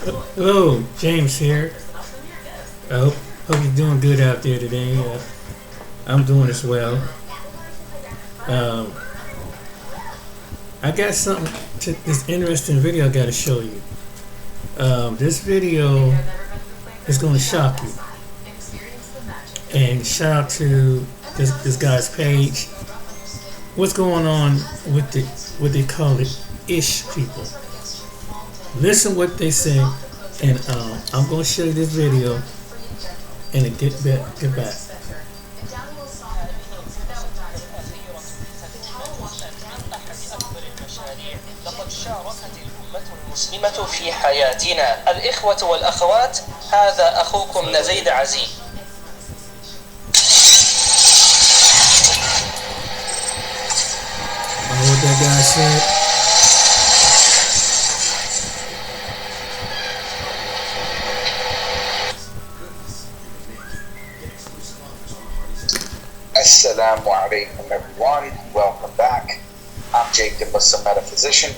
Hello, James here. I hope you're doing good out there today. I'm doing as well. Um, I got something this interesting video I got to show you. This video is going to shock you. And shout out to this guy's page. What's going on with what they call it, ish people? Listen what they say, and I'm going to show you this video, and then get back. لقد شاركت الأمة المسلمة في حياتنا الإخوة والأخوات. هذا أخوكم نزيد عزيز. What that guy said. Assalamu alaikum everyone, welcome back. I'm Jake the Muslim Metaphysician,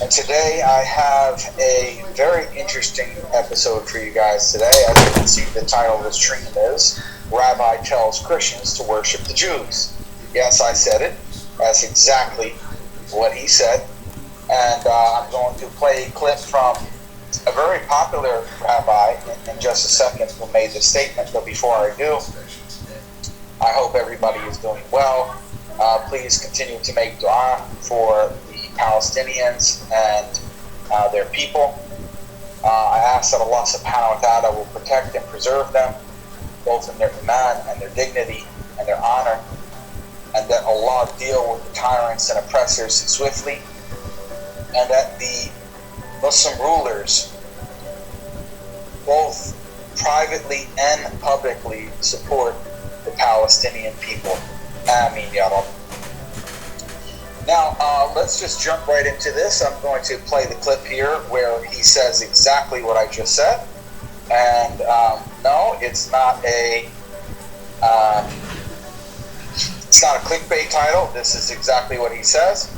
and today I have a very interesting episode for you guys today. As you can see, the title of the stream is Rabbi Tells Christians to Worship the Jews. Yes, I said it. That's exactly what he said. And I'm going to play a clip from a very popular rabbi in just a second who made the statement. But before I do, I hope everybody is doing well. Please continue to make dua for the Palestinians and their people. I ask that Allah subhanahu wa ta'ala will protect and preserve them, both in their iman and their dignity and their honor, and that Allah deal with the tyrants and oppressors swiftly, and that the Muslim rulers, both privately and publicly, support the Palestinian people. Ameen ya Rabb. Now, let's just jump right into this. I'm going to play the clip here where he says exactly what I just said. And no, it's not a clickbait title. This is exactly what he says.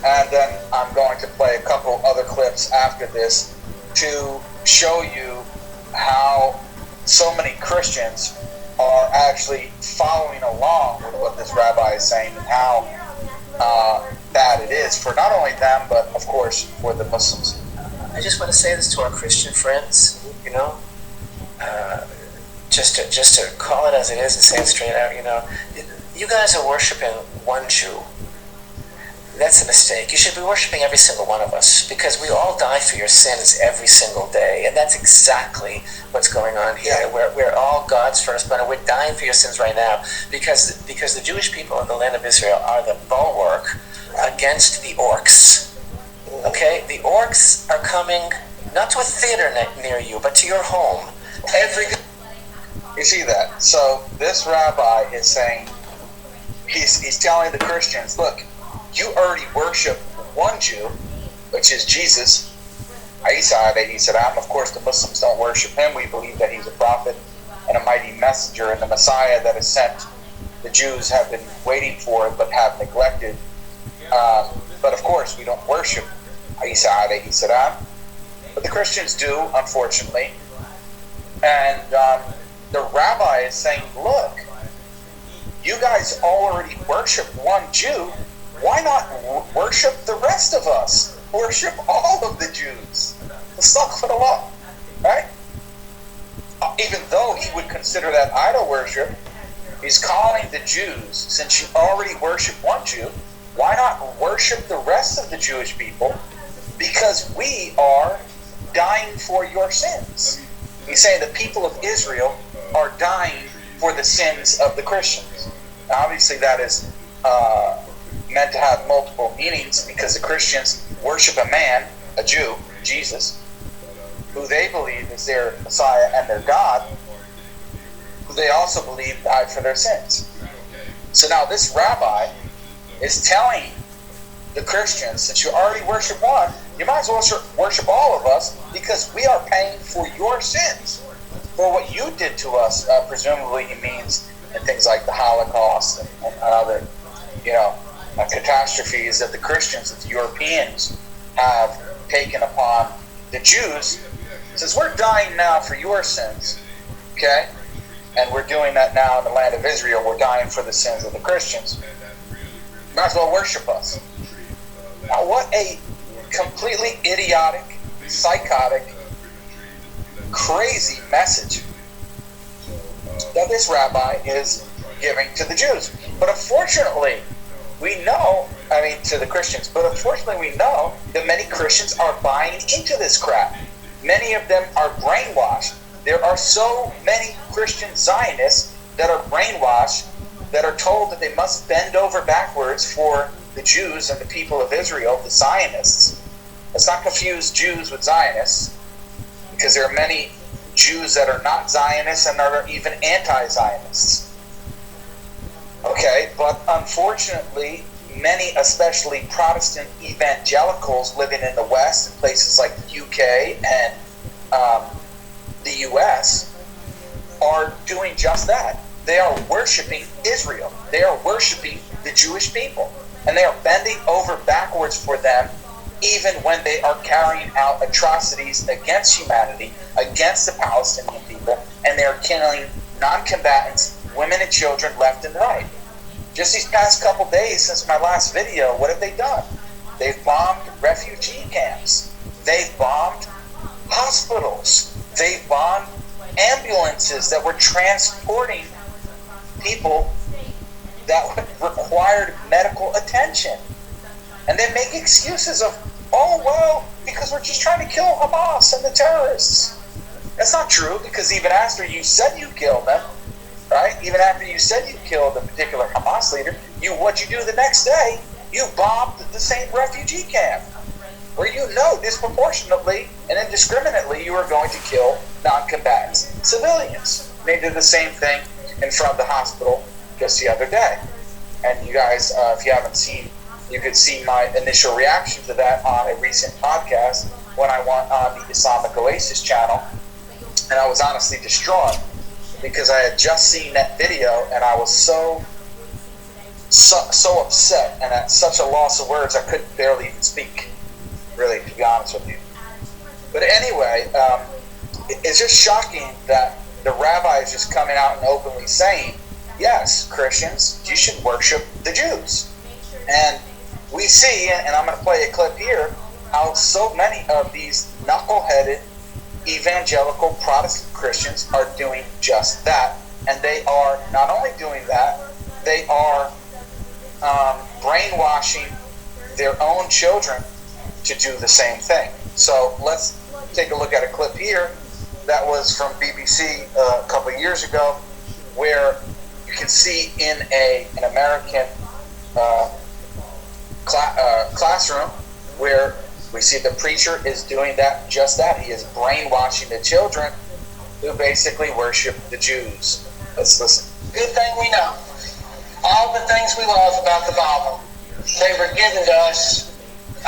And then I'm going to play a couple other clips after this to show you how so many Christians are actually following along with what this rabbi is saying, and how bad it is for not only them, but of course for the Muslims. I just want to say this to our Christian friends, just to call it as it is and say it straight out. You guys are worshiping one Jew. That's a mistake. You should be worshiping every single one of us, because we all die for your sins every single day, and that's exactly what's going on here. Yeah. We're all God's firstborn, and we're dying for your sins right now, because the Jewish people in the land of Israel are the bulwark against the orcs. Okay, the orcs are coming not to a theater near you, but to your home. You see that? So this rabbi is saying, he's telling the Christians, look, you already worship one Jew, which is Jesus, Isa alayhi salam. Of course, the Muslims don't worship him. We believe that he's a prophet and a mighty messenger and the Messiah that is sent. The Jews have been waiting for it, but have neglected. But of course, we don't worship Isa alayhi salam. But the Christians do, unfortunately. And the rabbi is saying, look, you guys already worship one Jew. Why not worship the rest of us? Worship all of the Jews. Astaghfirullah. Right? Even though he would consider that idol worship, he's calling the Jews, since you already worship one Jew, why not worship the rest of the Jewish people? Because we are dying for your sins. He's saying the people of Israel are dying for the sins of the Christians. Now, obviously, that is meant to have multiple meanings, because the Christians worship a man, a Jew, Jesus, who they believe is their Messiah and their God, who they also believe died for their sins. So now this rabbi is telling the Christians, since you already worship one, you might as well worship all of us, because we are paying for your sins, for what you did to us. Presumably he means in things like the Holocaust and other, catastrophes that the Christians, that the Europeans have taken upon the Jews, since we're dying now for your sins, okay, and we're doing that now in the land of Israel, we're dying for the sins of the Christians, might as well worship us. Now, what a completely idiotic, psychotic, crazy message that this rabbi is giving to the Jews. But unfortunately, we know, to the Christians, but unfortunately we know that many Christians are buying into this crap. Many of them are brainwashed. There are so many Christian Zionists that are brainwashed, that are told that they must bend over backwards for the Jews and the people of Israel, the Zionists. Let's not confuse Jews with Zionists, because there are many Jews that are not Zionists and are even anti-Zionists. Okay, but unfortunately, many, especially Protestant evangelicals living in the West, in places like the UK and the US, are doing just that. They are worshiping Israel. They are worshiping the Jewish people. And they are bending over backwards for them, even when they are carrying out atrocities against humanity, against the Palestinian people, and they are killing non-combatants, women and children left and right. Just these past couple days since my last video, what have they done? They've bombed refugee camps. They've bombed hospitals. They've bombed ambulances that were transporting people that required medical attention. And they make excuses of, oh, well, because we're just trying to kill Hamas and the terrorists. That's not true, because even after you said you killed them, right? Even after you said you killed a particular Hamas leader, what'd you do the next day? You bombed the same refugee camp, where you know disproportionately and indiscriminately you are going to kill non-combatants, civilians. They did the same thing in front of the hospital just the other day. And you guys, if you haven't seen, you could see my initial reaction to that on a recent podcast when I went on the Islamic Oasis channel, and I was honestly distraught because I had just seen that video and I was so upset and at such a loss of words I couldn't barely even speak, really, to be honest with you. But anyway, it's just shocking that the rabbi is just coming out and openly saying, yes, Christians, you should worship the Jews. And we see, and I'm going to play a clip here, how so many of these knuckleheaded evangelical Protestant Christians are doing just that. And they are not only doing that, they are brainwashing their own children to do the same thing. So let's take a look at a clip here that was from BBC a couple of years ago, where you can see in an American classroom where we see the preacher is doing just that. He is brainwashing the children who basically worship the Jews. Let's listen. Good thing we know. All the things we love about the Bible, they were given to us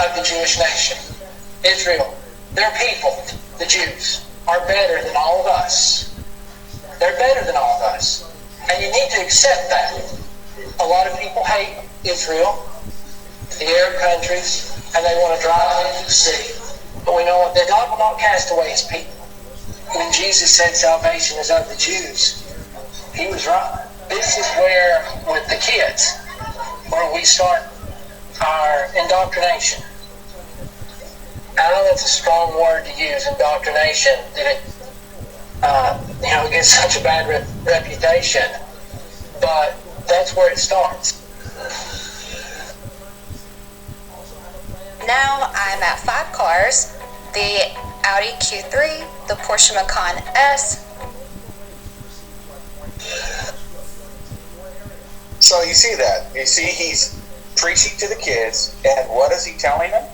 of the Jewish nation. Israel, their people, the Jews, are better than all of us. They're better than all of us. And you need to accept that. A lot of people hate Israel, the Arab countries, and they want to drive them into the sea. But we know what God will not cast away his people. When Jesus said salvation is of the Jews, he was right. This is where, with the kids, where we start our indoctrination. I know that's a strong word to use, indoctrination, that it gets such a bad reputation, but that's where it starts. Now I'm at 5 cars, the Audi Q3, the Porsche Macan S. So you see that. You see he's preaching to the kids, and what is he telling them?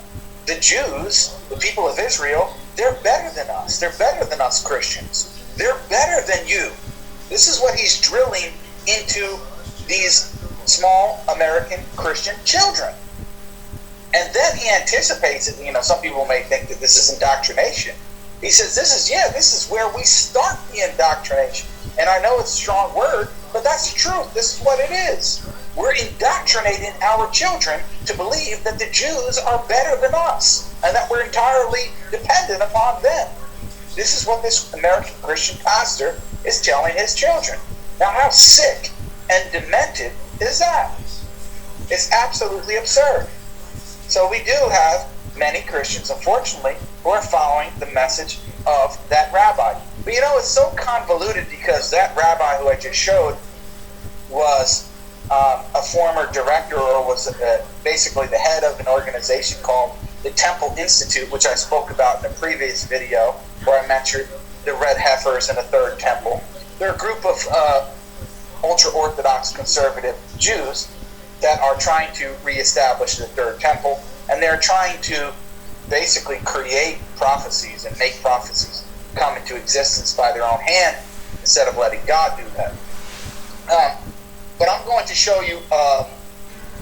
The Jews, the people of Israel, they're better than us. They're better than us Christians. They're better than you. This is what he's drilling into these small American Christian children. And then he anticipates it. Some people may think that this is indoctrination. He says, this is where we start the indoctrination. And I know it's a strong word, but that's the truth. This is what it is. we're indoctrinating our children to believe that the Jews are better than us and that we're entirely dependent upon them. This is what this American Christian pastor is telling his children. Now, how sick and demented is that? It's absolutely absurd. So we do have many Christians, unfortunately, who are following the message of that rabbi. But you know, it's so convoluted because that rabbi who I just showed was a former director, or was basically the head of an organization called the Temple Institute, which I spoke about in a previous video where I mentioned the red heifers and the third temple. They're a group of ultra-Orthodox conservative Jews that are trying to reestablish the third temple, and they're trying to basically create prophecies and make prophecies come into existence by their own hand instead of letting God do that. But I'm going to show you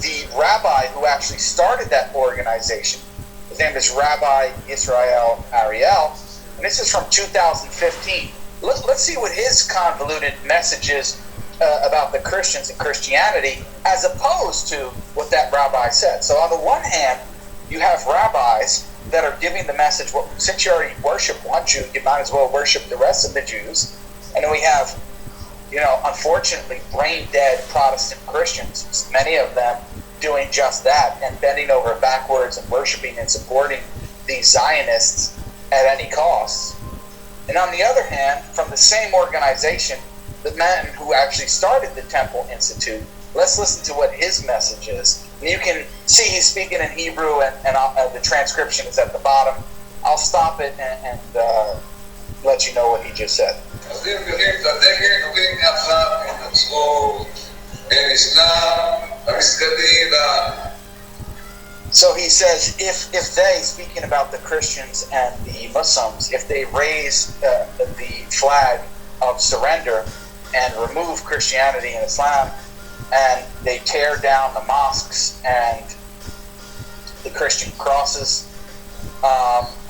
the rabbi who actually started that organization. His name is Rabbi Israel Ariel, and this is from 2015. Let's see what his convoluted message is about the Christians and Christianity, as opposed to what that rabbi said. So on the one hand, you have rabbis that are giving the message, well, since you already worship one Jew, you might as well worship the rest of the Jews. And then we have, unfortunately, brain-dead Protestant Christians, many of them doing just that and bending over backwards and worshiping and supporting these Zionists at any cost. And on the other hand, from the same organization, the man who actually started the Temple Institute, let's listen to what his message is. And you can see he's speaking in Hebrew, and the transcription is at the bottom. I'll stop it and let you know what he just said. So he says, if they, speaking about the Christians and the Muslims, if they raise the flag of surrender and remove Christianity and Islam, and they tear down the mosques and the Christian crosses,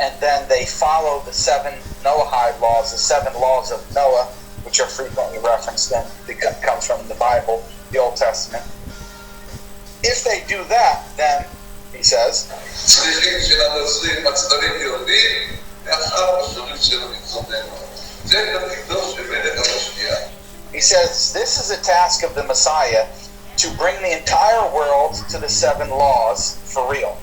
and then they follow the 7 Noahide laws, the 7 laws of Noah, which are frequently referenced, and it comes from the Bible, the Old Testament. If they do that, then, he says, he says, this is a task of the Messiah to bring the entire world to the 7 laws for real.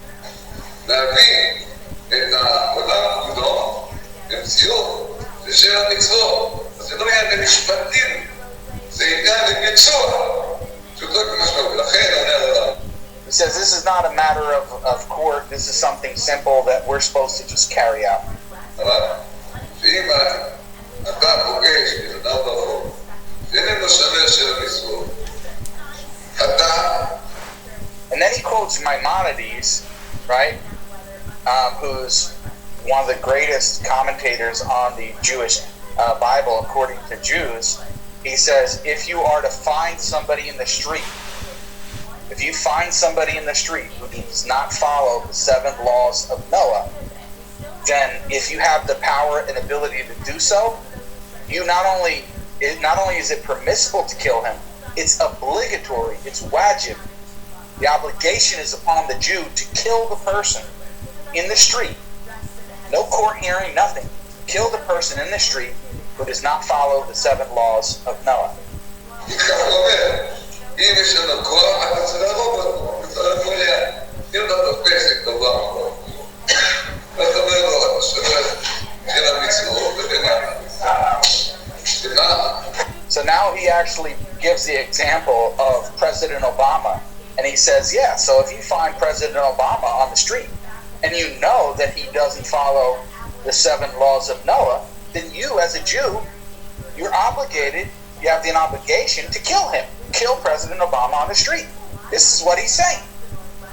He says this is not a matter of court, this is something simple that we're supposed to just carry out. And then he quotes Maimonides, right, who's one of the greatest commentators on the Jewish Bible according to Jews. He says, if you are to find somebody in the street, if you find somebody in the street who does not follow the 7 laws of Noah, then if you have the power and ability to do so, you not only is it permissible to kill him, it's obligatory, it's wajib. The obligation is upon the Jew to kill the person in the street. No court hearing, nothing. Kill the person in the street who does not follow the 7 laws of Noah. So now he actually gives the example of President Obama, and he says, yeah, so if you find President Obama on the street and you know that he doesn't follow the 7 laws of Noah, then you as a Jew, you're obligated, you have the obligation to kill him. Kill President Obama on the street. This is what he's saying.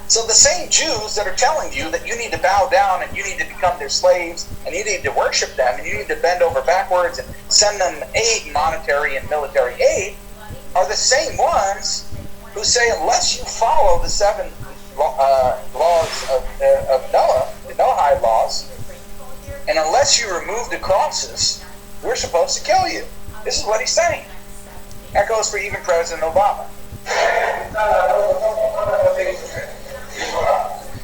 So the same Jews that are telling you that you need to bow down and you need to become their slaves and you need to worship them and you need to bend over backwards and send them aid, monetary and military aid, are the same ones who say unless you follow the 7 laws of Noah, the Noahide laws, and unless you remove the crosses, we're supposed to kill you. This is what he's saying. That goes for even President Obama.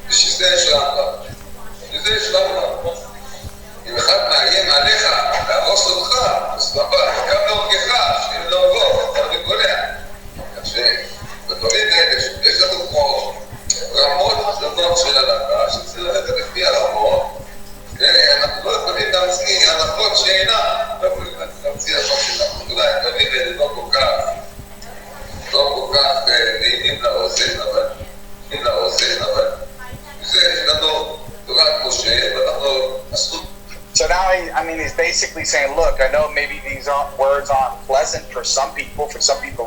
בשביל זה יש רמב"ם. בשביל זה יש רמב"ם. אם אחד מאיים עליך, להרוס אותך, אז גם להורגך, שאם להורגו, אתה וגולע. כך שבדברים האלה, יש לנו כמו רמות שונות של הלכה, שצריך ללכת לפי הרמות, אנחנו לא יכולים להמציא הנחות שאינם, לא יכולים להמציא הנחות שאינם, אולי הדברים האלה לא כל כך נעימים לאוזן, אבל זה יש לנו תורת משה, ואנחנו עשו. So now, he's basically saying, look, I know maybe these words aren't pleasant for some people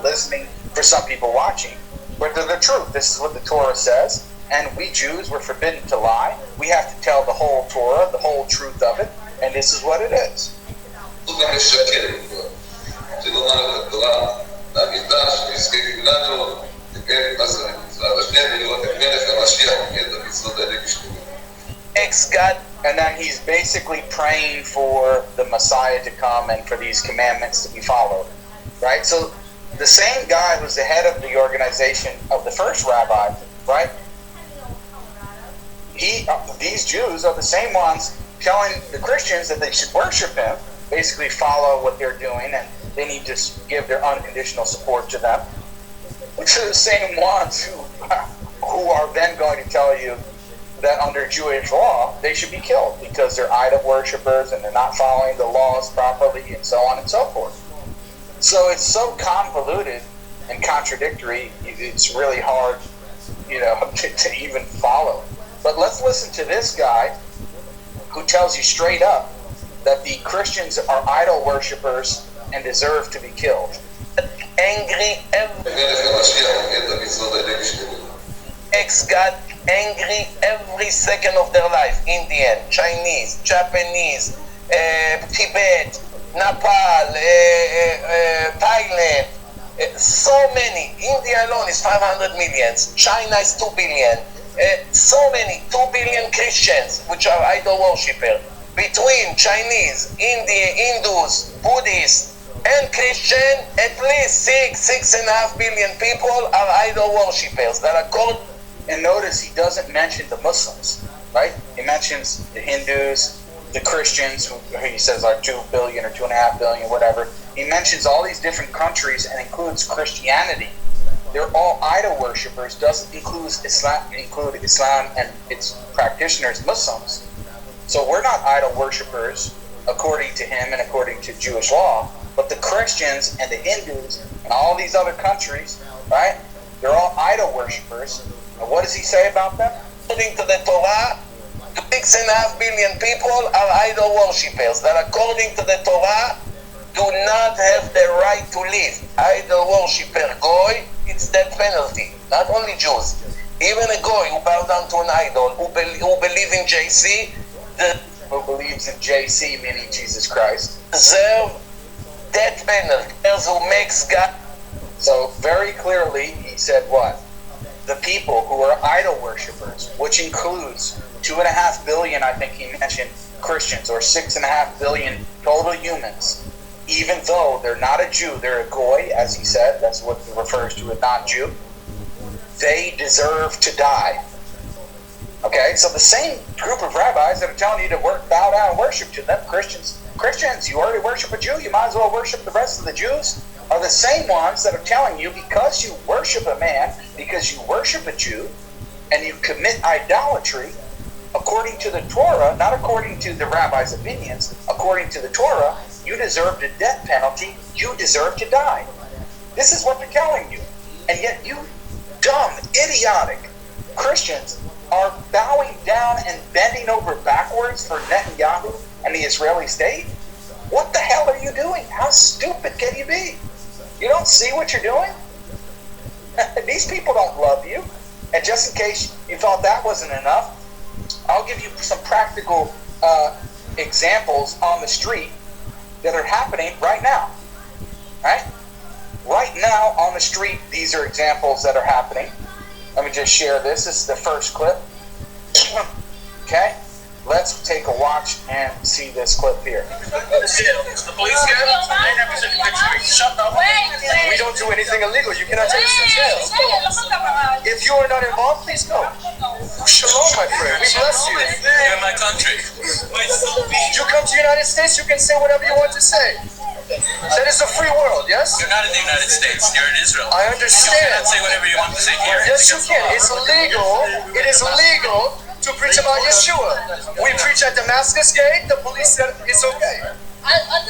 listening, for some people watching, but they're the truth. This is what the Torah says, and we Jews were forbidden to lie. We have to tell the whole Torah, the whole truth of it, and this is what it is. Ex-God. And then he's basically praying for the Messiah to come and for these commandments to be followed, right? So the same guy who's the head of the organization of the first rabbi, right? These Jews are the same ones telling the Christians that they should worship him, basically follow what they're doing, and they need to give their unconditional support to them. Which are the same ones who are then going to tell you that under Jewish law, they should be killed because they're idol worshippers and they're not following the laws properly and so on and so forth. So it's so convoluted and contradictory, it's really hard, to even follow. But let's listen to this guy who tells you straight up that the Christians are idol worshippers and deserve to be killed. Angry ex-God, angry every second of their life. Indian, Chinese, Japanese, Tibet, Nepal, Thailand, so many. India alone is 500 million. China is 2 billion. So many, 2 billion Christians, which are idol worshippers. Between Chinese, Hindus, Buddhists, and Christian, at least 6.5 billion people are idol worshippers that are called. And notice he doesn't mention the Muslims, right? He mentions the Hindus, the Christians, who he says are 2 billion or 2.5 billion, whatever. He mentions all these different countries and includes Christianity. They're all idol worshippers, doesn't include Islam and its practitioners, Muslims. So we're not idol worshippers according to him and according to Jewish law, but the Christians and the Hindus and all these other countries, right? They're all idol worshippers. And what does he say about them? According to the Torah, 6.5 billion people are idol worshippers that according to the Torah do not have the right to live. Idol worshipper goy, it's death penalty. Not only Jews, even a goy who bow down to an idol, who believe in JC, who believes in JC, meaning Jesus Christ, deserve death penalty. Who makes God. So very clearly he said what? The people who are idol worshippers, which includes 2.5 billion, I think he mentioned, Christians, or 6.5 billion total humans, even though they're not a Jew, they're a goy, as he said, that's what he refers to a non-Jew, they deserve to die. Okay, so the same group of rabbis that are telling you to bow down and worship to them, Christians, you already worship a Jew, you might as well worship the rest of the Jews, are the same ones that are telling you because you worship a man, because you worship a Jew, and you commit idolatry, according to the Torah, not according to the rabbi's opinions, according to the Torah, you deserve the death penalty, you deserve to die. This is what they're telling you. And yet you dumb, idiotic Christians are bowing down and bending over backwards for Netanyahu and the Israeli state? What the hell are you doing? How stupid can you be? You don't see what you're doing? These people don't love you. And just in case you thought that wasn't enough, I'll give you some practical examples on the street that are happening right now. Right? Right now on the street, these are examples that are happening. Let me just share this. This is the first clip. Okay? Let's take a watch and see this clip here. Is the police here? They never took a picture. Shut up. We don't do anything illegal. You cannot take us to jail. If you are not involved, please go. Shalom, my friend. We bless you. You're in my country. You come to the United States, you can say whatever you want to say. That is a free world, yes? You're not in the United States. You're in Israel. I You understand. can't say whatever you want to say here. Yes, you can. It's illegal. It is illegal to preach about Yeshua. We preach at Damascus Gate, the police said it's okay.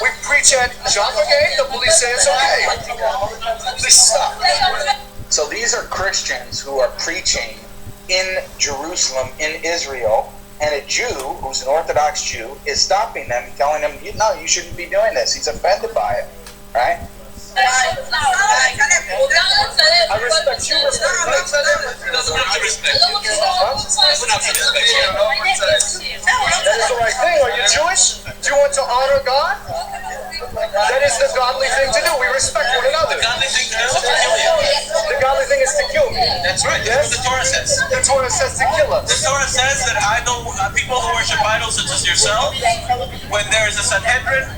We preach at Jaffa Gate, the police say it's okay. Please stop. So these are Christians who are preaching in Jerusalem, in Israel, and a Jew, who's an Orthodox Jew, is stopping them, telling them, no, you shouldn't be doing this. He's offended by it, right? I respect you. He doesn't have to respect you. He doesn't have to respect you. That is the right thing. Are you Jewish? Do you want to honor God? That is the godly thing to do. We respect one another. The godly thing to do is to kill you. The godly thing is to kill me. That's right. That's what the Torah says. The Torah says to kill us. The Torah says that people who worship idols such as yourself, when there is a Sanhedrin,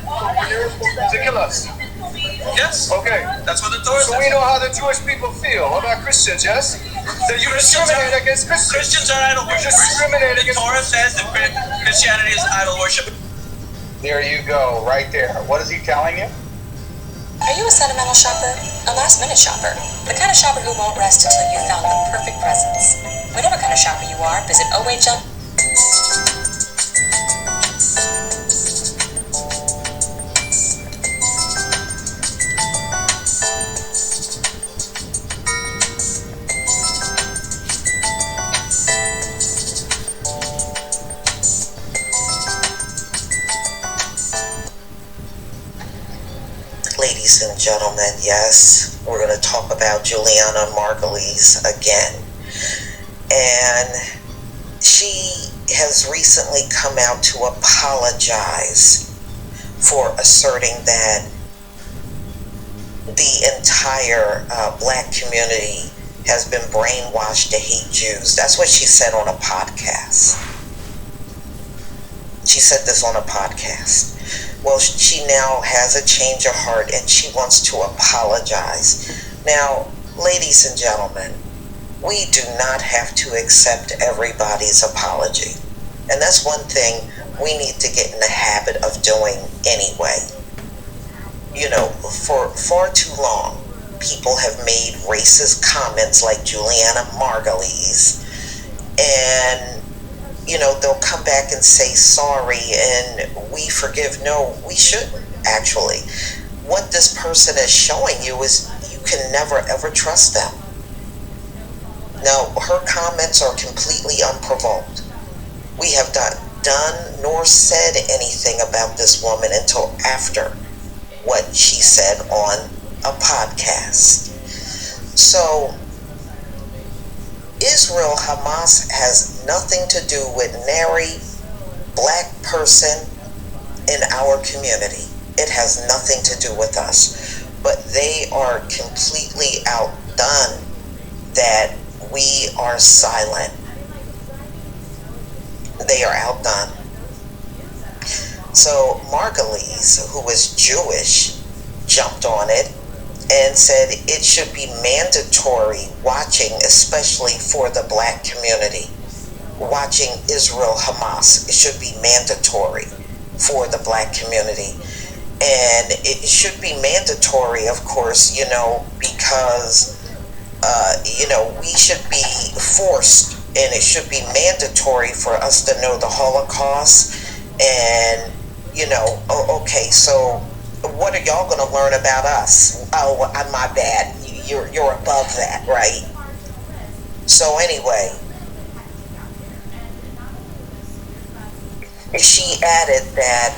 To kill us. yes, Okay. that's what the Torah So we says. know how the Jewish people feel about Christians, yes? That you discriminate against Christians. Christians are idol worshippers. Discriminate The against Torah says that Christianity is idol worship. There you go, right there. What is he telling you? Are you a sentimental shopper? A last-minute shopper? The kind of shopper who won't rest until you've found the perfect presents? Whatever kind of shopper you are, visit OH. Ladies and gentlemen, yes, we're going to talk about Juliana Margulies again. And she has recently come out to apologize for asserting that the entire black community has been brainwashed to hate Jews. That's what she said on a podcast. She said this on a podcast. Well, she now has a change of heart and she wants to apologize. Now, ladies and gentlemen, we do not have to accept everybody's apology. And that's one thing we need to get in the habit of doing anyway. You know, for far too long, people have made racist comments like Juliana Margulies, and you know, they'll come back and say sorry and we forgive. No, we shouldn't, actually. What this person is showing you is you can never ever trust them. Now, her comments are completely unprovoked. We have not done nor said anything about this woman until after what she said on a podcast. So, Israel Hamas has nothing to do with nary black person in our community. It has nothing to do with us. But they are completely outdone that we are silent. They are outdone. So Margulies, who is Jewish, jumped on it and said it should be mandatory watching, especially for the black community, watching Israel Hamas. It should be mandatory for the black community. And it should be mandatory, of course, you know, because, you know, we should be forced, and it should be mandatory for us to know the Holocaust. And, you know, okay, so what are y'all going to learn about us? Oh, my bad. You're above that, right? So anyway, she added that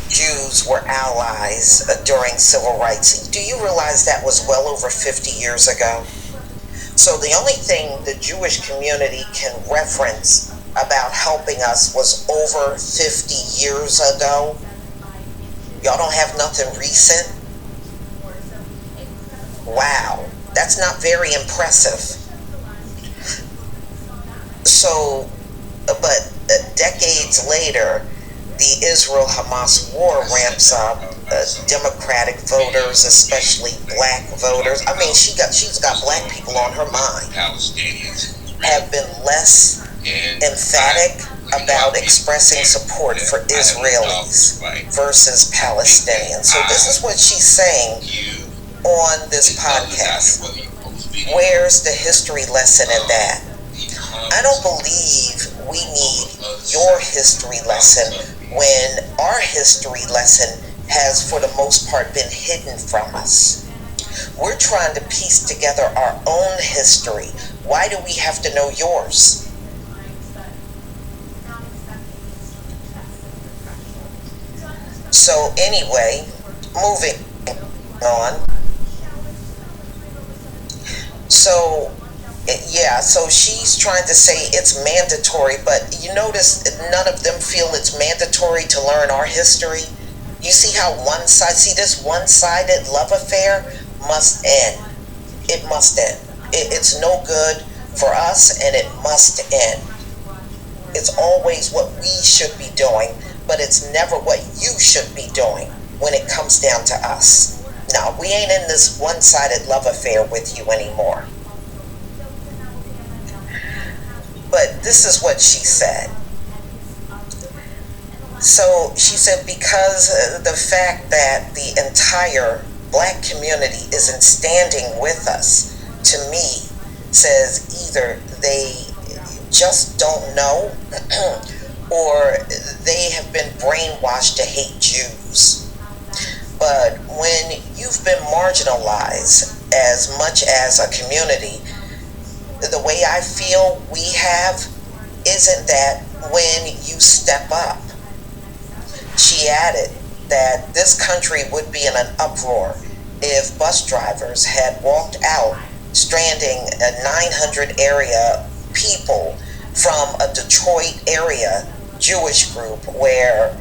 Jews were allies during civil rights. Do you realize that was well over 50 years ago? So the only thing the Jewish community can reference about helping us was over 50 years ago. Y'all don't have nothing recent? Wow, that's not very impressive. So, but decades later, the Israel-Hamas war ramps up. Democratic voters, especially black voters. I mean, she's got black people on her mind. Have been less emphatic about expressing support for Israelis versus Palestinians. So this is what she's saying on this podcast. Where's the history lesson in that? I don't believe we need your history lesson when our history lesson has, for the most part, been hidden from us. We're trying to piece together our own history. Why do we have to know yours? So anyway, moving on. So she's trying to say it's mandatory, but you notice none of them feel it's mandatory to learn our history. You see how this one-sided love affair must end. It must end. It's no good for us, and it must end. It's always what we should be doing, but it's never what you should be doing when it comes down to us. No, we ain't in this one-sided love affair with you anymore. But this is what she said. So she said, because the fact that the entire black community isn't standing with us, to me, says either they just don't know or they have been brainwashed to hate Jews. But when you've been marginalized as much as a community, the way I feel we have isn't that when you step up. She added that this country would be in an uproar if bus drivers had walked out, stranding a 900 area people from a Detroit area Jewish group where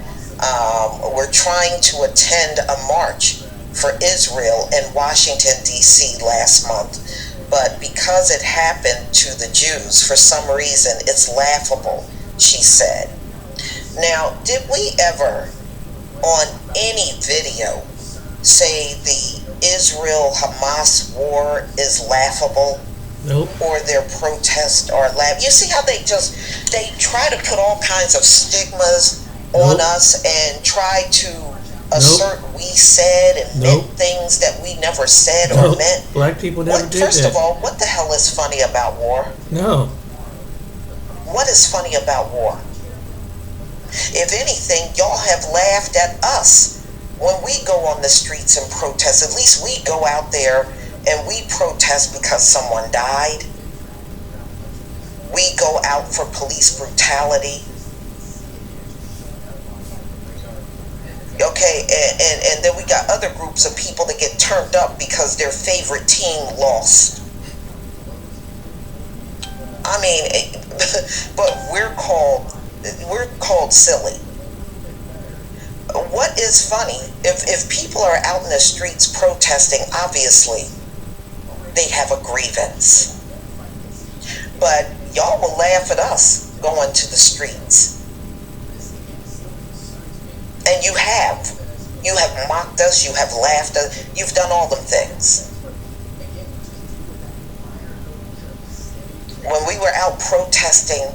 we're trying to attend a march for Israel in Washington, D.C. last month. But because it happened to the Jews, for some reason, it's laughable, she said. Now, did we ever, on any video, say the Israel-Hamas war is laughable? Nope. Or their protests are laughable? You see how they try to put all kinds of stigmas on us and try to assert we said and meant things that we never said or meant. Black people never did First that. of all, what the hell is funny about war? No. What is funny about war? If anything, y'all have laughed at us when we go on the streets and protest. At least we go out there and we protest because someone died. We go out for police brutality. Okay, and then we got other groups of people that get turned up because their favorite team lost. I mean, but we're called silly. What is funny, if people are out in the streets protesting, obviously they have a grievance. But y'all will laugh at us going to the streets. And you have mocked us, you have laughed at us, you've done all them things. When we were out protesting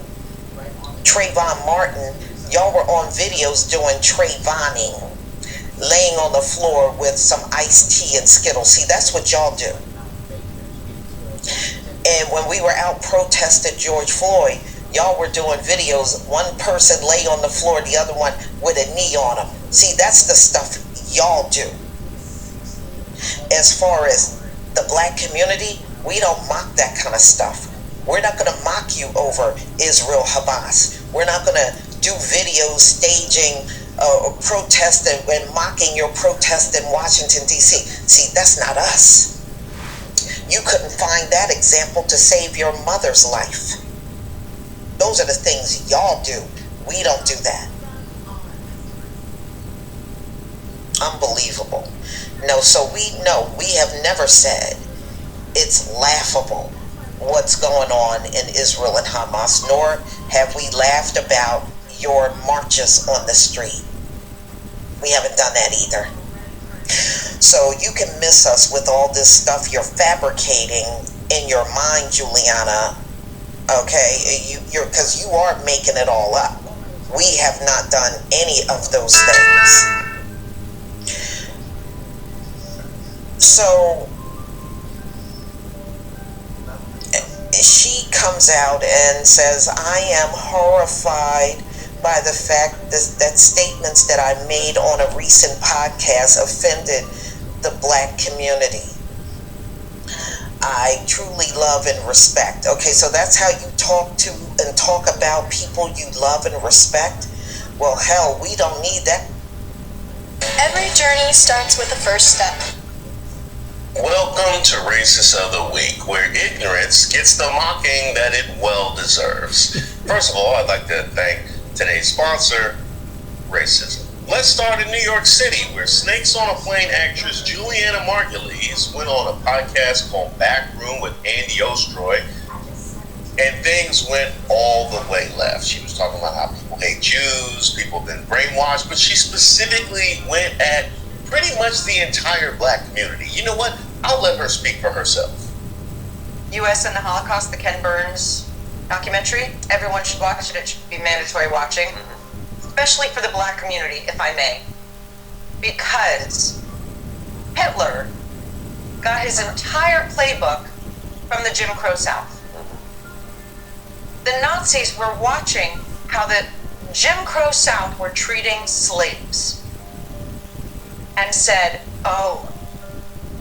Trayvon Martin, y'all were on videos doing Trayvoning, laying on the floor with some iced tea and Skittles. See, that's what y'all do. And when we were out protesting George Floyd, y'all were doing videos, one person lay on the floor, the other one with a knee on him. See, that's the stuff y'all do. As far as the black community, we don't mock that kind of stuff. We're not going to mock you over Israel-Hamas. We're not going to do videos staging protest and mocking your protest in Washington, D.C. See, that's not us. You couldn't find that example to save your mother's life. Those are the things y'all do. We don't do that. Unbelievable. No, so we have never said it's laughable what's going on in Israel and Hamas, nor Have we laughed about your marches on the street? We haven't done that either. So you can miss us with all this stuff you're fabricating in your mind, Juliana. Okay, because you are making it all up. We have not done any of those things. So she comes out and says, I am horrified by the fact that statements that I made on a recent podcast offended the black community. I truly love and respect. Okay, so that's how you talk to and talk about people you love and respect? Well, hell, we don't need that. Every journey starts with the first step. Welcome to Racist of the Week, where ignorance gets the mocking that it well deserves. First of all, I'd like to thank today's sponsor, racism. Let's start in New York City, where Snakes on a Plane actress Juliana Margulies went on a podcast called Backroom with Andy Ostroy, and things went all the way left. She was talking about how people hate Jews, people have been brainwashed, but she specifically went at pretty much the entire black community. You know what? I'll let her speak for herself. U.S. and the Holocaust, the Ken Burns documentary. Everyone should watch it. It should be mandatory watching. Especially for the black community, if I may. Because Hitler got his entire playbook from the Jim Crow South. The Nazis were watching how the Jim Crow South were treating slaves and said, oh,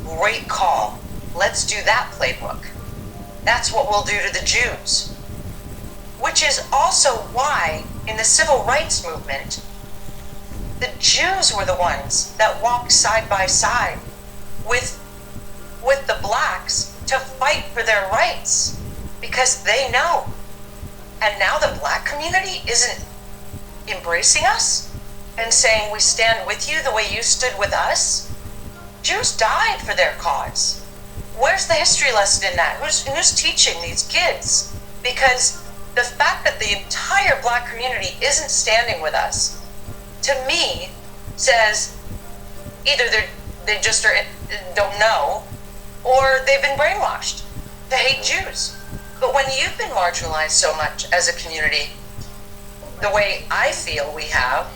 great call. Let's do that playbook. That's what we'll do to the Jews. Which is also why, in the civil rights movement, the Jews were the ones that walked side by side with the blacks to fight for their rights, because they know. And now the black community isn't embracing us and saying, we stand with you the way you stood with us. Jews died for their cause. Where's the history lesson in that? Who's teaching these kids? Because the fact that the entire black community isn't standing with us, to me, says either they just don't know, or they've been brainwashed to hate Jews. But when you've been marginalized so much as a community, the way I feel we have,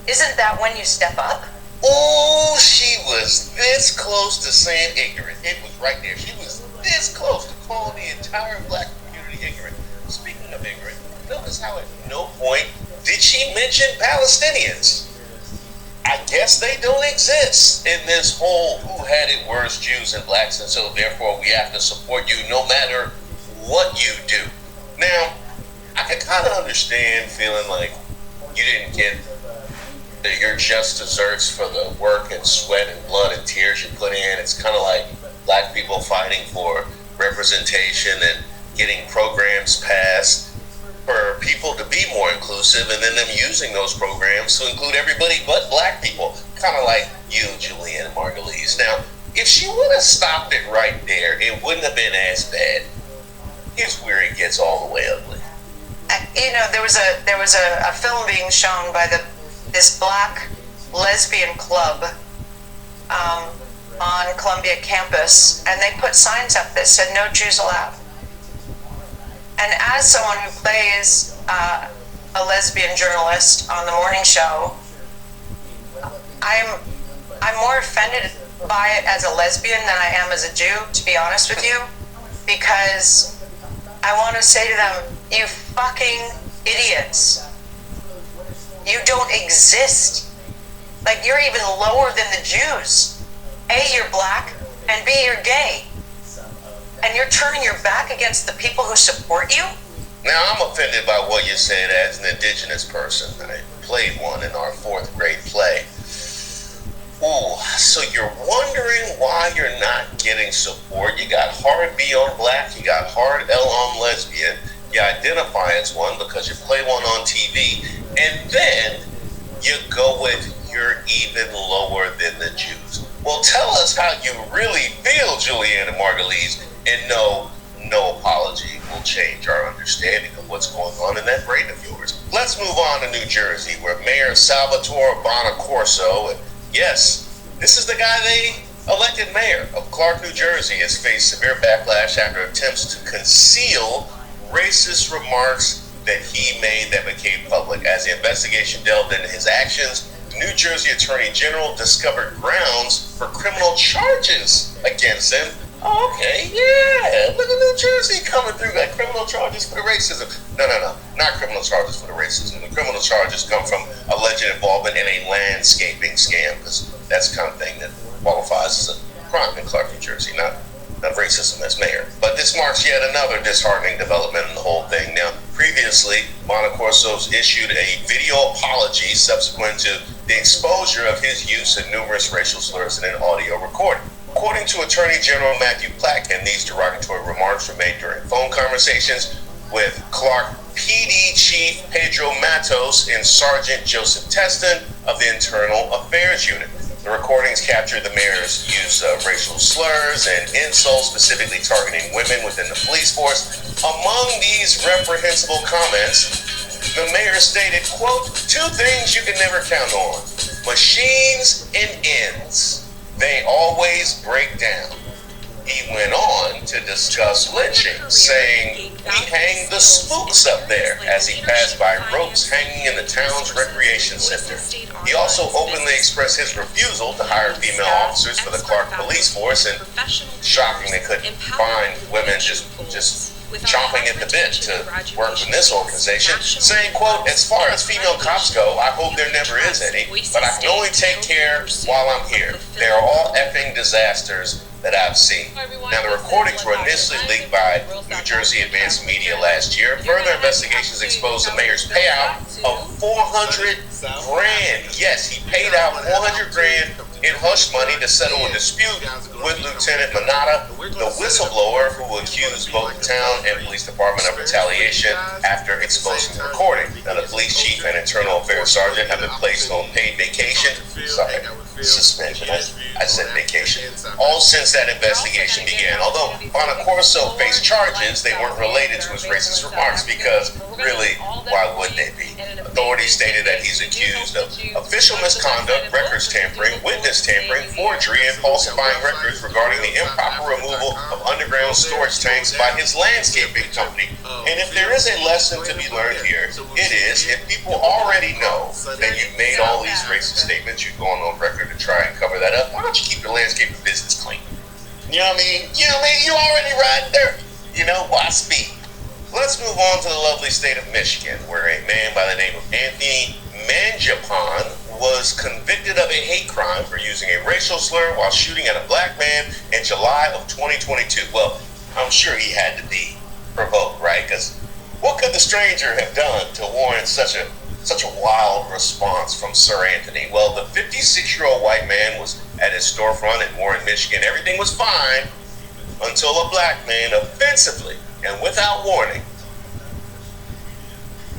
isn't that when you step up? Oh, she was this close to saying ignorant. It was right there. She was this close to calling the entire black community ignorant. Speaking of ignorant, notice how at no point did she mention Palestinians. I guess they don't exist in this whole who had it worse, Jews and blacks, and so therefore we have to support you no matter what you do. Now, I can kind of understand feeling like you didn't get your just desserts for the work and sweat and blood and tears you put in. It's kind of like black people fighting for representation and getting programs passed for people to be more inclusive, and then them using those programs to include everybody but black people. Kind of like you, Juliana Margulies. Now, if she would have stopped it right there, it wouldn't have been as bad. Here's where it gets all the way ugly. You know, there was a film being shown by this black lesbian club on Columbia campus, and they put signs up that said "No Jews Allowed." And as someone who plays a lesbian journalist on the morning show, I'm more offended by it as a lesbian than I am as a Jew, to be honest with you, because I want to say to them, you fucking idiots. You don't exist. Like, you're even lower than the Jews. A, you're black, and B, you're gay. And you're turning your back against the people who support you? Now, I'm offended by what you said as an indigenous person. I played one in our 4th grade play. Ooh, so you're wondering why you're not getting support. You got hard B on black, you got hard L on lesbian, you identify as one because you play one on TV, and then you go with you're even lower than the Jews. Well, tell us how you really feel, Juliana Margulies, and no, no apology will change our understanding of what's going on in that brain of yours. Let's move on to New Jersey, where Mayor Salvatore Bonacorso, and yes, this is the guy they elected mayor of Clark, New Jersey, has faced severe backlash after attempts to conceal racist remarks that he made that became public. As the investigation delved into his actions, the New Jersey Attorney General discovered grounds for criminal charges against him. Oh, okay, yeah, look at New Jersey coming through, got criminal charges for the racism. No, not criminal charges for the racism. The criminal charges come from alleged involvement in a landscaping scam, because that's the kind of thing that qualifies as a crime in Clark, New Jersey, not racism as mayor. But this marks yet another disheartening development in the whole thing. Now, previously, Bonacorso's issued a video apology subsequent to the exposure of his use of numerous racial slurs in an audio recording. According to Attorney General Matthew Platkin, these derogatory remarks were made during phone conversations with Clark PD Chief Pedro Matos and Sergeant Joseph Teston of the Internal Affairs Unit. The recordings captured the mayor's use of racial slurs and insults, specifically targeting women within the police force. Among these reprehensible comments, the mayor stated, quote, "Two things you can never count on, machines and ends. They always break down." He went on to discuss lynching, saying, "We hang the spooks up there," as he passed by ropes hanging in the town's recreation center. He also openly expressed his refusal to hire female officers for the Clark police force, and shocking they couldn't find women just chomping at the bit to work in this organization, saying, quote, "As far as female cops go, I hope there never is any, but I can only take care while I'm here. They are all effing disasters that I've seen." Now, the recordings were initially leaked by New Jersey Advanced Media last year. Further investigations exposed the mayor's payout of $400,000. Yes, he paid out $400,000 in hush money to settle a dispute with Lieutenant Manata, the whistleblower who accused both the town and police department of retaliation after exposing the recording. Now, the police chief and internal affairs sergeant have been placed on paid vacation. Suspension. I said vacation. All since that investigation began. Although Bonacorso faced charges, they weren't related to his racist remarks because, really, why would they be? Authorities stated that he's accused of official misconduct, records tampering, witness tampering, forgery, and falsifying records regarding the improper removal of underground storage tanks by his landscaping company. And if there is a lesson to be learned here, it is if people already know that you've made all these racist statements, you've gone on record to try and cover that up, why don't you keep your landscaping business clean? You know what I mean? You already riding dirty. Why speed? Let's move on to the lovely state of Michigan, where a man by the name of Anthony Mangiapane was convicted of a hate crime for using a racial slur while shooting at a black man in July of 2022. Well, I'm sure he had to be provoked, right? Because what could the stranger have done to warrant such a wild response from Sir Anthony? Well, the 56-year-old white man was at his storefront in Warren, Michigan. Everything was fine until a black man offensively and without warning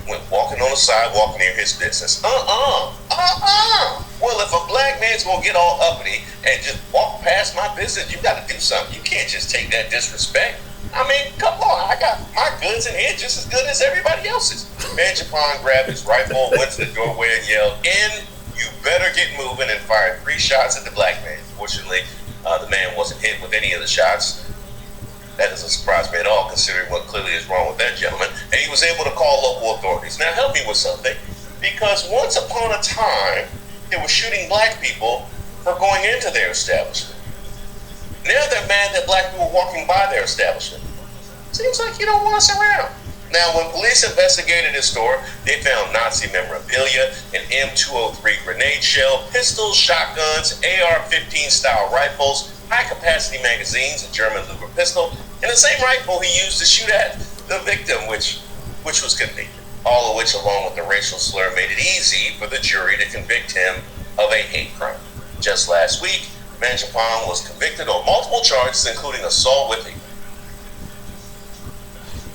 went walking on the sidewalk near his business. Well, if a black man's gonna get all uppity and just walk past my business, you gotta do something. You can't just take that disrespect. I mean, come on, I got my goods in here just as good as everybody else's. Mangiapane grabbed his rifle, went to the doorway and yelled, "In, you better get moving," and fired 3 shots at the black man. Fortunately, the man wasn't hit with any of the shots. That doesn't surprise me at all, considering what clearly is wrong with that gentleman. And he was able to call local authorities. Now, help me with something, because once upon a time, they were shooting black people for going into their establishment. Now they're mad that black people are walking by their establishment. Seems like you don't want us around. Now, when police investigated his store, they found Nazi memorabilia, an M203 grenade shell, pistols, shotguns, AR-15 style rifles, high-capacity magazines, a German Luger pistol, and the same rifle he used to shoot at the victim, which was convicted. All of which, along with the racial slur, made it easy for the jury to convict him of a hate crime. Just last week, Mangiapane was convicted on multiple charges, including assault with a...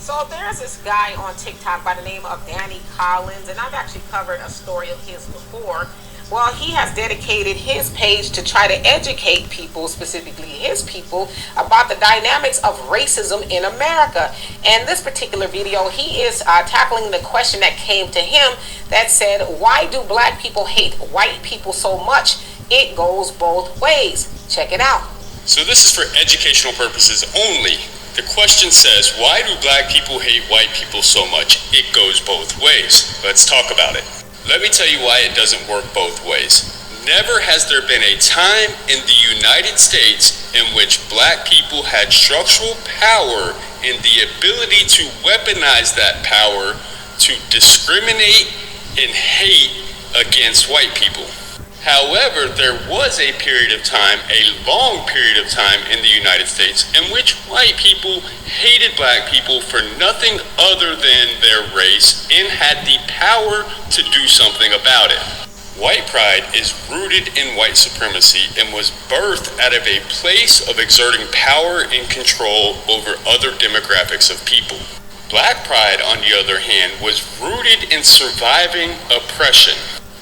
So there's this guy on TikTok by the name of Danny Collins, and I've actually covered a story of his before, Well, he has dedicated his page to try to educate people, specifically his people, about the dynamics of racism in America. And this particular video, he is tackling the question that came to him that said, why do black people hate white people so much? It goes both ways. Check it out. So this is for educational purposes only. The question says, why do black people hate white people so much? It goes both ways. Let's talk about it. Let me tell you why it doesn't work both ways. Never has there been a time in the United States in which black people had structural power and the ability to weaponize that power to discriminate and hate against white people. However, there was a period of time, a long period of time in the United States in which white people hated black people for nothing other than their race and had the power to do something about it. White pride is rooted in white supremacy and was birthed out of a place of exerting power and control over other demographics of people. Black pride, on the other hand, was rooted in surviving oppression.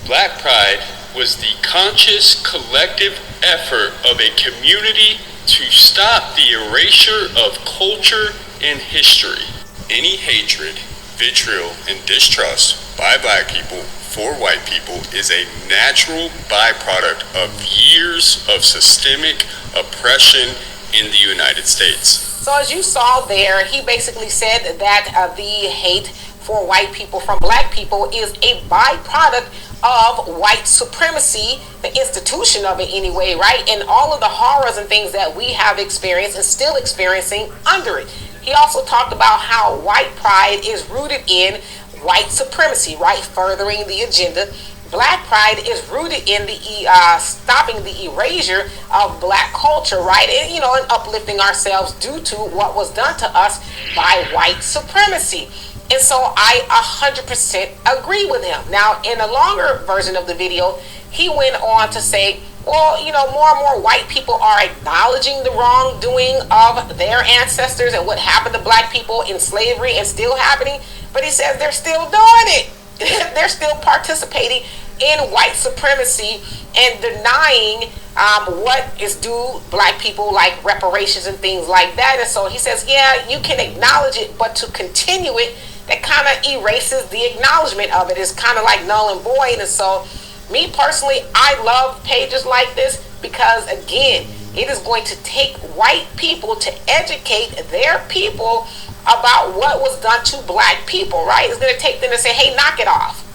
Black pride was the conscious collective effort of a community to stop the erasure of culture and history. Any hatred, vitriol, and distrust by black people for white people is a natural byproduct of years of systemic oppression in the United States. So as you saw there, he basically said that the hate for white people from black people is a byproduct of white supremacy, the institution of it anyway, right? And all of the horrors and things that we have experienced and still experiencing under it. He also talked about how white pride is rooted in white supremacy, right? Furthering the agenda. Black pride is rooted in the stopping the erasure of black culture, right? And, you know, and uplifting ourselves due to what was done to us by white supremacy. And so I 100% agree with him. Now, in a longer version of the video, he went on to say, well, you know, more and more white people are acknowledging the wrongdoing of their ancestors and what happened to black people in slavery and still happening. But he says they're still doing it. They're still participating in white supremacy and denying what is due black people, like reparations and things like that. And so he says, yeah, you can acknowledge it, but to continue it, that kind of erases the acknowledgement of it. It's kind of like null and void. And so me personally, I love pages like this because, again, it is going to take white people to educate their people about what was done to black people, right? It's going to take them to say, hey, knock it off.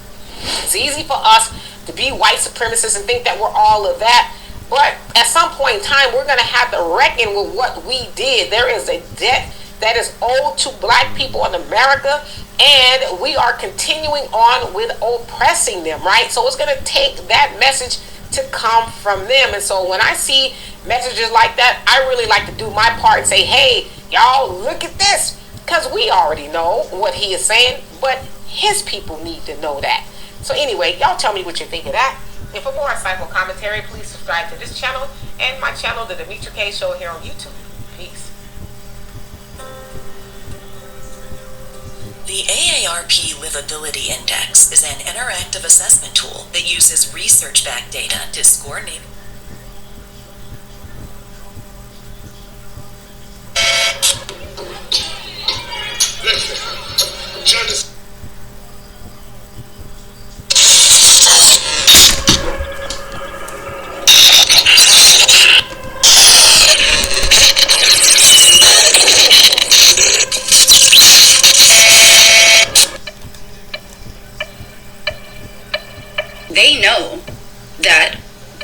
It's easy for us to be white supremacists and think that we're all of that. But at some point in time, we're going to have to reckon with what we did. There is a debt that is owed to black people in America, and we are continuing on with oppressing them, right? So it's going to take that message to come from them. And so when I see messages like that, I really like to do my part and say, hey, y'all, look at this. Because we already know what he is saying, but his people need to know that. So anyway, y'all tell me what you think of that. And for more insightful commentary, please subscribe to this channel and my channel, The Demetra K Show, here on YouTube. Peace. The AARP Livability Index is an interactive assessment tool that uses research-backed data to score native. Listen, judges. They know that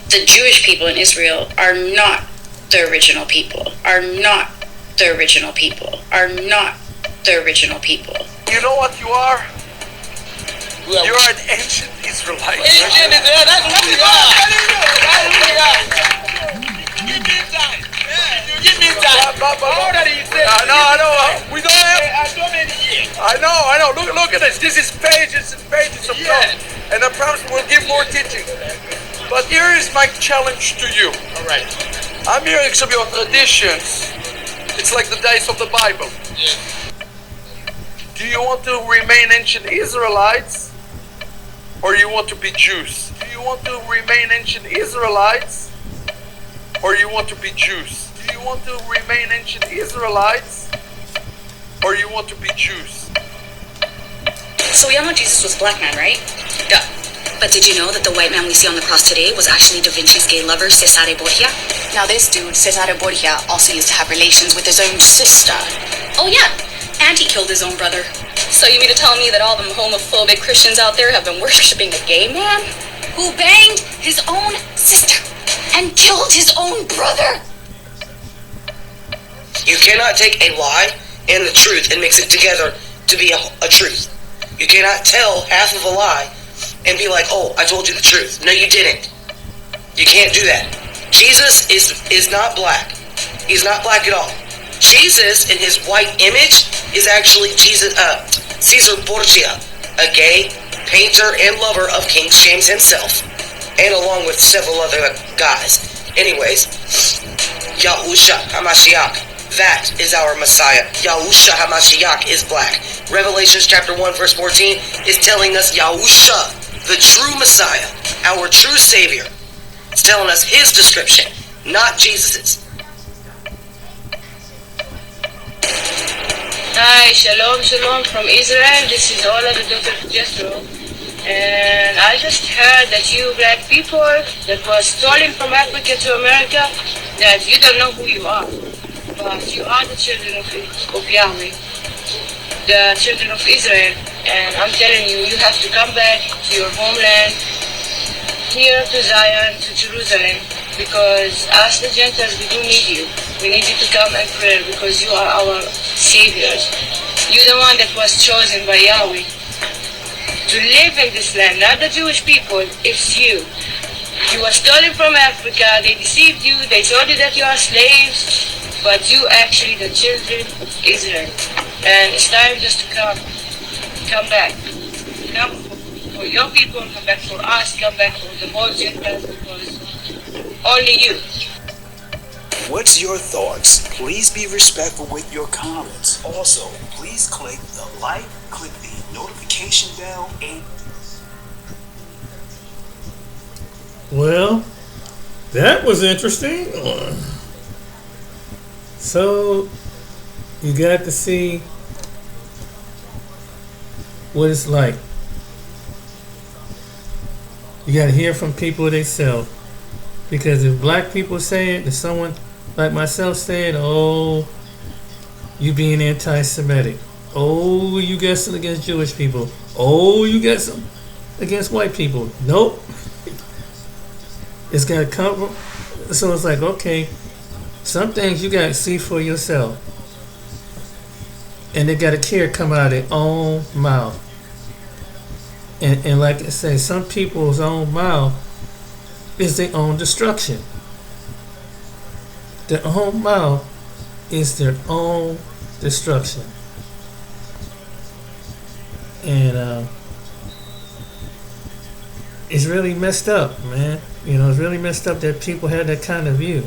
the Jewish people in Israel are not the original people, are not the original people, are not the original people. You know what you are? You're an ancient Israelite. Ancient Israel, that's what you are. That's what you are. Give me time. Give me time. How old are you? I know. We don't have. So many years. I know. Look at this. This is pages and pages of notes. And I promise we'll give more teaching. But here is my challenge to you. All right. I'm hearing some of your traditions. It's like the days of the Bible. Yes. Do you want to remain ancient Israelites, or you want to be Jews? Do you you want to remain ancient Israelites or you want to be Jews? Do you want to remain ancient Israelites or you want to be Jews? So we all know Jesus was a black man, right? Yeah. But did you know that the white man we see on the cross today was actually Da Vinci's gay lover, Cesare Borgia? Now this dude, Cesare Borgia, also used to have relations with his own sister. Oh yeah, and he killed his own brother. So you mean to tell me that all them homophobic Christians out there have been worshipping a gay man who banged his own sister and killed his own brother? You cannot take a lie and the truth and mix it together to be a truth. You cannot tell half of a lie and be like, oh, I told you the truth. No, you didn't. You can't do that. Jesus is not black. He's not black at all. Jesus, in his white image, is actually Caesar Borgia, a gay painter and lover of King James himself, and along with several other guys. Anyways, Yahusha HaMashiach, that is our Messiah. Yahusha HaMashiach is black. Revelations chapter 1 verse 14 is telling us Yahusha, the true Messiah, our true Savior. It's telling us his description, not Jesus's. Hi, shalom, shalom from Israel. This is Ola, the daughter of Jethro. And I just heard that you black people that was stolen from Africa to America, that you don't know who you are. But you are the children of Yahweh, the children of Israel. And I'm telling you, you have to come back to your homeland, here to Zion, to Jerusalem, because us the Gentiles, we do need you. We need you to come and pray because you are our saviors. You're the one that was chosen by Yahweh to live in this land, not the Jewish people, it's you. You were stolen from Africa, they deceived you, they told you that you are slaves, but you actually the children of Israel. And it's time just to come back. Come for your people, come back for us, come back for the whole Gentiles, because only you. What's your thoughts? Please be respectful with your comments. Also, please click the like, click the notification bell, and... Well, that was interesting. So, you got to see what it's like. You got to hear from people themselves. Because if black people say it, if someone like myself say it, oh, you being anti-Semitic. Oh, you got something against Jewish people. Oh, you got something against white people. Nope. It's got to come from, so it's like, okay, some things you got to see for yourself. And they got to care come out of their own mouth. And like I say, some people's own mouth is their own destruction. Their own mouth is their own destruction. And it's really messed up, man. You know, it's really messed up that people have that kind of view.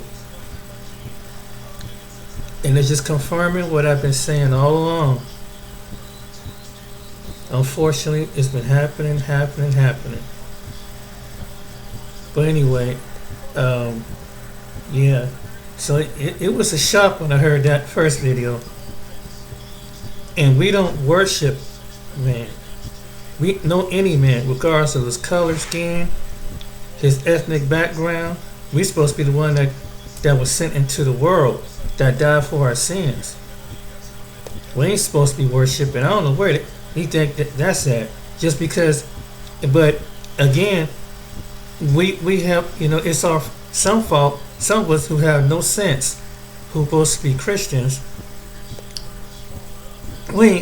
And it's just confirming what I've been saying all along. Unfortunately, it's been happening. But anyway, yeah. So it was a shock when I heard that first video. And we don't worship man. We know any man, regardless of his color, skin, his ethnic background. We're supposed to be the one that was sent into the world, that died for our sins. We ain't supposed to be worshiping. I don't know where you think that's at. Just because, but again, we have, you know, it's our some fault. Some of us who have no sense, who supposed to be Christians,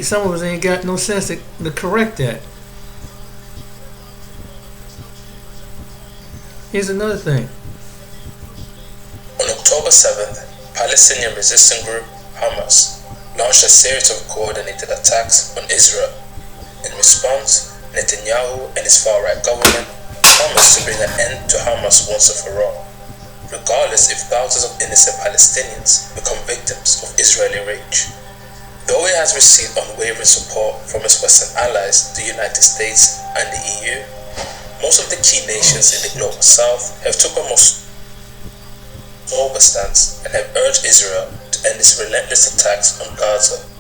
some of us ain't got no sense to correct that. Here's another thing. On October 7th, Palestinian resistance group Hamas launched a series of coordinated attacks on Israel. In response, Netanyahu and his far-right government promised to bring an end to Hamas once and for all, regardless if thousands of innocent Palestinians become victims of Israeli rage. Though it has received unwavering support from its Western allies, the United States and the EU, most of the key nations in the global south have took a more sober stance and have urged Israel to end its relentless attacks on Gaza.